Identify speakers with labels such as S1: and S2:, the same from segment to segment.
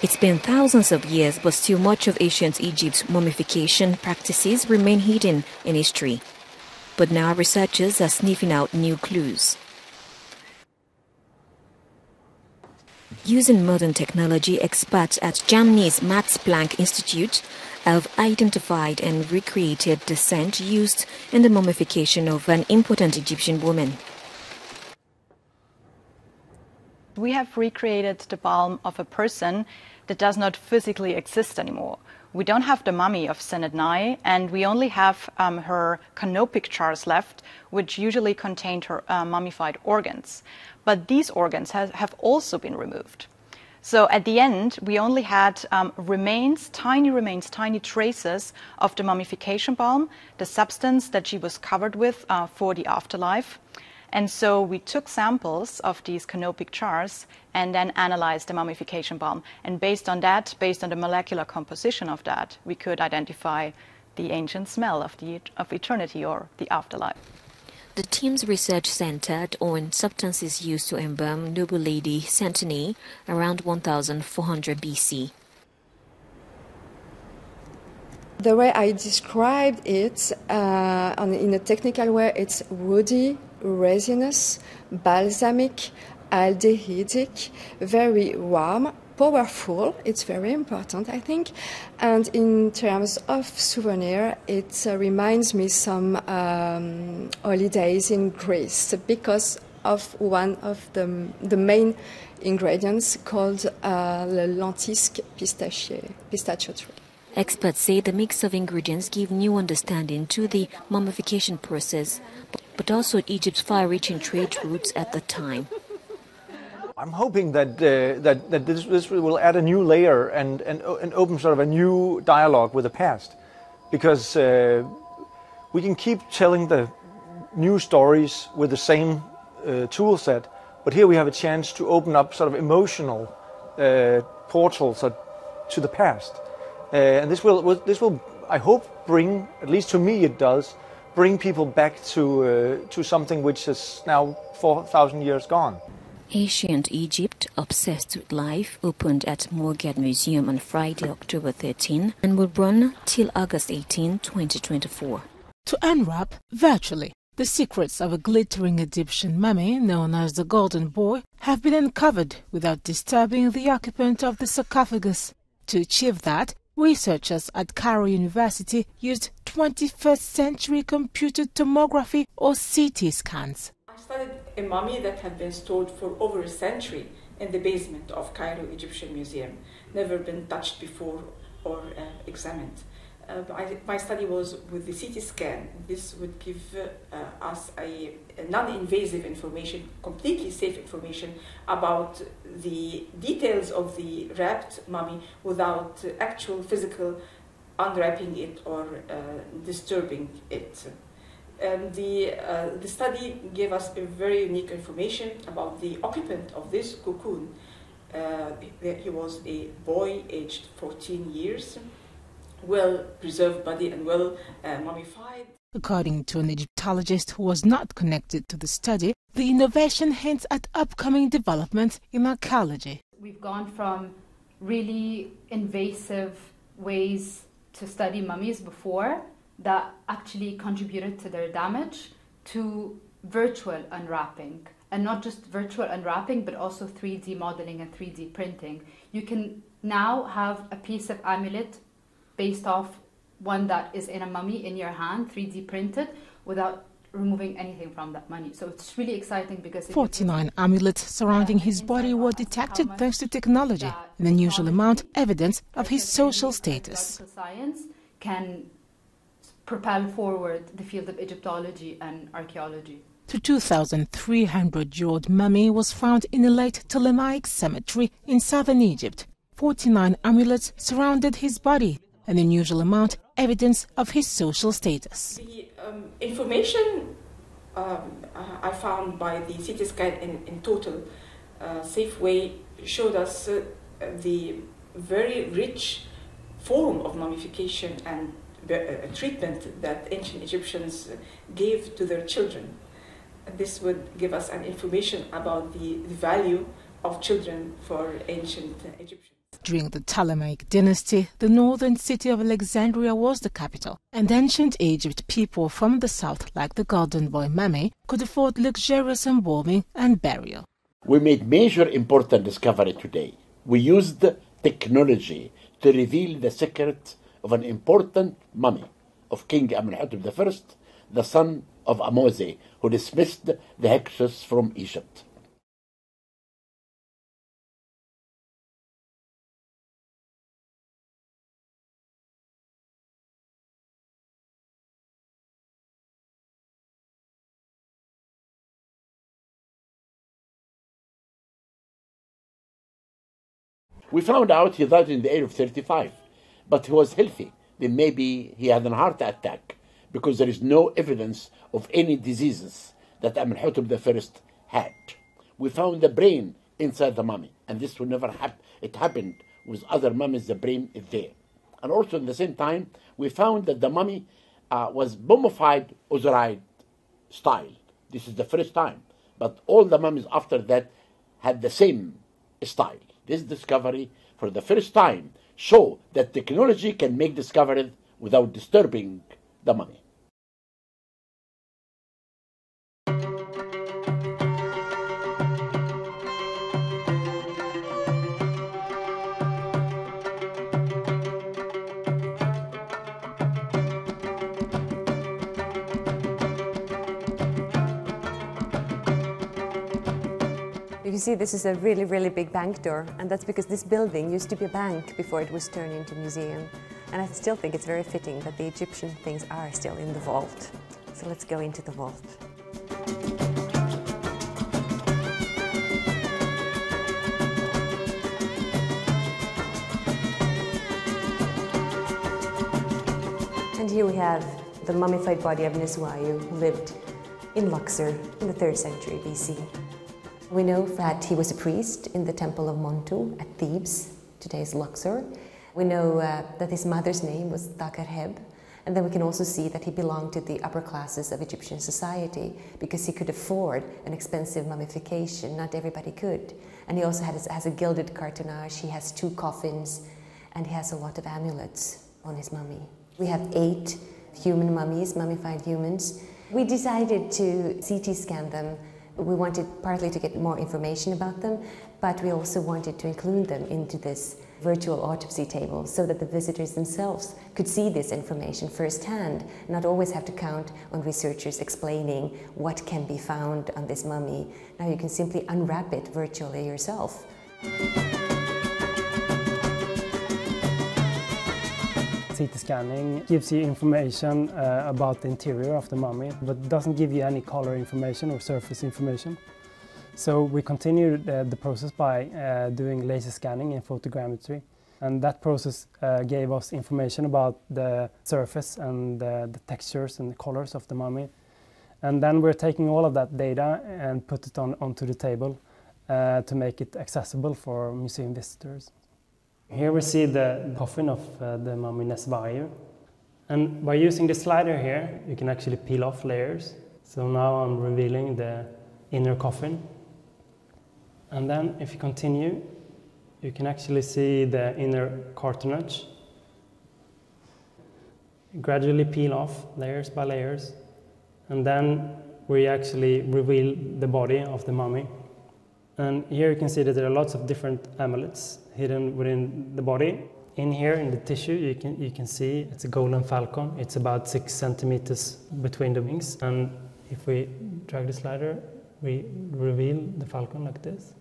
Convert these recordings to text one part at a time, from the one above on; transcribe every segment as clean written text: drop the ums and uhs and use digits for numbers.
S1: It's been thousands of years, but still much of ancient Egypt's mummification practices remain hidden in history. But now researchers are sniffing out new clues. Using modern technology, experts at Germany's Max Planck Institute have identified and recreated the scent used in the mummification of an important Egyptian woman.
S2: We have recreated the balm of a person that does not physically exist anymore. We don't have the mummy of Senetnai, and we only have her canopic jars left, which usually contained her mummified organs. But these organs have also been removed. So at the end, we only had remains, tiny traces of the mummification balm, the substance that she was covered with for the afterlife. And so we took samples of these canopic jars and then analyzed the mummification balm. And based on that, based on the molecular composition of that, we could identify the ancient smell of eternity or the afterlife.
S1: The team's research centered on substances used to embalm noble lady Sentinel around 1400 BC.
S3: The way I described it, in a technical way, it's woody, resinous, balsamic, aldehydic, very warm, powerful. It's very important, I think. And in terms of souvenir, it reminds me some holidays in Greece because of one of the main ingredients called the lentisque pistachio tree.
S1: Experts say the mix of ingredients give new understanding to the mummification process, but also Egypt's far-reaching trade routes at the time.
S4: I'm hoping that this will add a new layer and open sort of a new dialogue with the past, because we can keep telling the new stories with the same tool set, but here we have a chance to open up sort of emotional portals to the past. And this will, I hope, bring, at least to me it does, bring people back to something which is now 4,000 years gone.
S1: Ancient Egypt, Obsessed with Life, opened at Morgan Museum on Friday, October 13, and will run till August 18, 2024.
S5: To unwrap virtually, the secrets of a glittering Egyptian mummy known as the Golden Boy have been uncovered without disturbing the occupant of the sarcophagus. To achieve that, researchers at Cairo University used 21st century computed tomography or CT scans.
S6: I studied a mummy that had been stored for over a century in the basement of Cairo Egyptian Museum, never been touched before or examined. My study was with the CT scan. This would give us a non-invasive information, completely safe information about the details of the wrapped mummy without actual physical unwrapping it or disturbing it. The study gave us a very unique information about the occupant of this cocoon. He was a boy aged 14 years, well-preserved body and well mummified.
S5: According to an Egyptologist who was not connected to the study, the innovation hints at upcoming developments in archaeology.
S7: We've gone from really invasive ways to study mummies before that actually contributed to their damage to virtual unwrapping. And not just virtual unwrapping, but also 3D modeling and 3D printing. You can now have a piece of amulet based off one that is in a mummy in your hand, 3D printed, without removing anything from that mummy. So it's really exciting because
S5: 49 amulets surrounding his body were detected thanks to technology, an unusual amount evidence of his social status.
S7: Science can propel forward the field of Egyptology and archaeology.
S5: The 2,300-year-old mummy was found in a late Ptolemaic cemetery in southern Egypt. 49 amulets surrounded his body, an unusual amount evidence of his social status.
S6: The information I found by the CT scan in total safe way showed us the very rich form of mummification and treatment that ancient Egyptians gave to their children. This would give us an information about the value of children for ancient Egyptians.
S5: During the Ptolemaic dynasty, the northern city of Alexandria was the capital, and ancient Egypt people from the south, like the Golden Boy mummy, could afford luxurious embalming and burial.
S8: We made major important discovery today. We used technology to reveal the secret of an important mummy of King Amenhotep I, the son of Amose, who dismissed the Hyksos from Egypt. We found out he died in the age of 35, but he was healthy. Then maybe he had a heart attack, because there is no evidence of any diseases that Amenhotep I had. We found the brain inside the mummy, and this will never happen. It happened with other mummies, the brain is there. And also at the same time, we found that the mummy was mummified Osiris style. This is the first time, but all the mummies after that had the same style. This discovery, for the first time, show that technology can make discoveries without disturbing the mummy.
S9: You can see this is a really, really big bank door, and that's because this building used to be a bank before it was turned into a museum. And I still think it's very fitting that the Egyptian things are still in the vault. So let's go into the vault. And here we have the mummified body of Niswayu, who lived in Luxor in the 3rd century BC. We know that he was a priest in the temple of Montu at Thebes, today's Luxor. We know that his mother's name was Takarheb, and then we can also see that he belonged to the upper classes of Egyptian society because he could afford an expensive mummification. Not everybody could. And he also has a gilded cartonnage, he has 2 coffins, and he has a lot of amulets on his mummy. We have 8 human mummies, mummified humans. We decided to CT scan them. We wanted partly to get more information about them, but we also wanted to include them into this virtual autopsy table so that the visitors themselves could see this information firsthand, not always have to count on researchers explaining what can be found on this mummy. Now you can simply unwrap it virtually yourself.
S10: CT scanning gives you information about the interior of the mummy, but doesn't give you any color information or surface information. So we continued the process by doing laser scanning and photogrammetry. And that process gave us information about the surface and the textures and the colors of the mummy. And then we're taking all of that data and put it onto the table to make it accessible for museum visitors. Here we see the coffin of the mummy Niswayu. And by using the slider here, you can actually peel off layers. So now I'm revealing the inner coffin. And then if you continue, you can actually see the inner cartonnage. Gradually peel off layers by layers. And then we actually reveal the body of the mummy. And here you can see that there are lots of different amulets hidden within the body. In here, in the tissue, you can see it's a golden falcon. It's about 6 centimeters between the wings. And if we drag the slider, we reveal the falcon like this.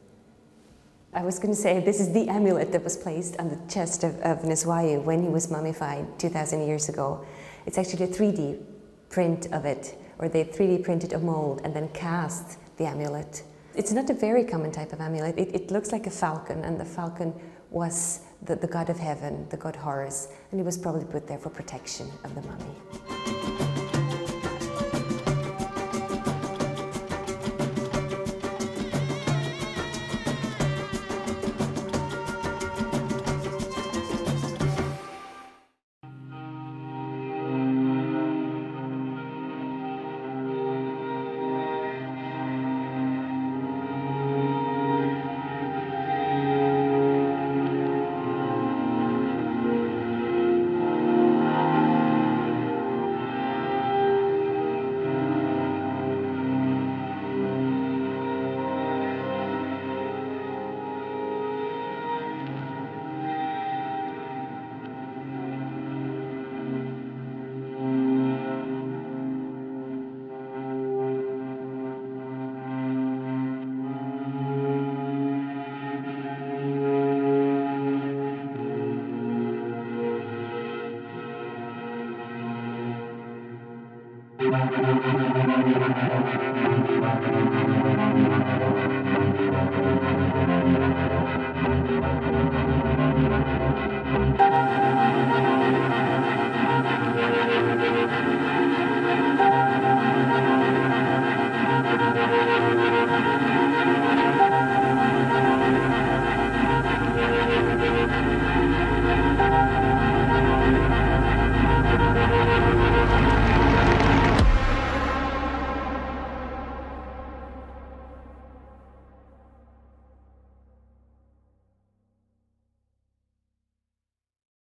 S9: I was going to say, this is the amulet that was placed on the chest of Niswayu when he was mummified 2,000 years ago. It's actually a 3D print of it, or they 3D printed a mold and then cast the amulet. It's not a very common type of amulet. It looks like a falcon, and the falcon was the god of heaven, the god Horus, and it was probably put there for protection of the mummy.